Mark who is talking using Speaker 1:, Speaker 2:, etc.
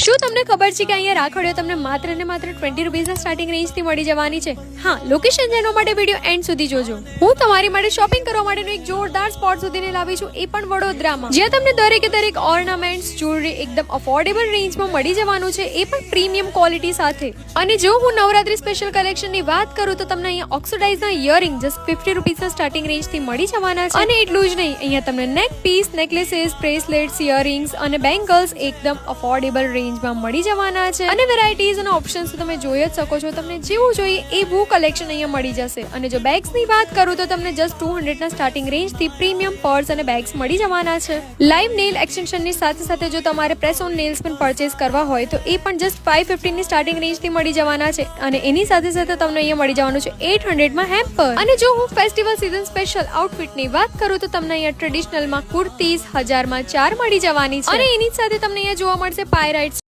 Speaker 1: શું તમને ખબર છે કે અહીંયા રાખડીઓ તમને માત્ર ને માત્ર 20 રૂપીઝના સ્ટાર્ટિંગ રેન્જ થી મળી જવાની છે? હા, લોકેશન જાણવા માટે વિડીયો એન્ડ સુધી જોજો. હું તમારી માટે શોપિંગ કરવા માટેનો એક જોરદાર સ્પોટ સુધીને લાવી છું, એ પણ વડોદરામાં, જ્યાં તમને દરેકે દરેક ઓર્નામેન્ટ્સ, જ્વેલરી એકદમ અફોર્ડેબલ રેન્જમાં મળી જવાનું છે, એ પણ પ્રીમિયમ ક્વોલિટી સાથે. અને જો હું નવરાત્રી સ્પેશિયલ કલેક્શનની વાત કરું તો તમને અહીંયા ઓક્સિડાઇઝના ઇયરિંગ જસ્ટ 50 રૂપીઝના સ્ટાર્ટિંગ રેન્જથી મળી જવાના છે. અને એટલું જ નહીં, અહીંયા તમને નેક પીસ, નેકલેસીસ, બ્રેસલેટ્સ, ઇયરિંગ્સ અને બેંગલ્સ એકદમ અફોર્ડેબલ રેન્જમાં મળી જવાના છે. અને વેરાયટીઝ અને ઓપ્શન્સ તમે જોઈ જ શકો છો. તમને જેવું જોઈએ એવું કલેક્શન અહીંયા મળી જશે. અને જો બેગ્સની વાત કરું તો તમને જસ્ટ 200 ના સ્ટાર્ટિંગ રેન્જથી પ્રીમિયમ પર્સ અને બેગ્સ મળી જવાના છે. લાઈવ નેલ એક્સટેન્શનની સાથે સાથે જો તમારે પ્રેસ ઓન નેલ્સ પણ પરચેસ કરવા હોય તો એ પણ જસ્ટ 550 ની સ્ટાર્ટિંગ રેન્જથી મળી જવાના છે. અને એની સાથે સાથે તમને અહીંયા મળી જવાનું છે 800 માં હેમ્પર. અને જો હું ફેસ્ટિવલ સીઝન સ્પેશિયલ આઉટફિટની વાત કરું તો તમને અહીંયા ટ્રેડિશનલમાં કુર્તીઝ 1000 માં 4 મળી જવાની છે. અને એની સાથે તમને અહીંયા જોવા મળશે પાયરાઇટ્સ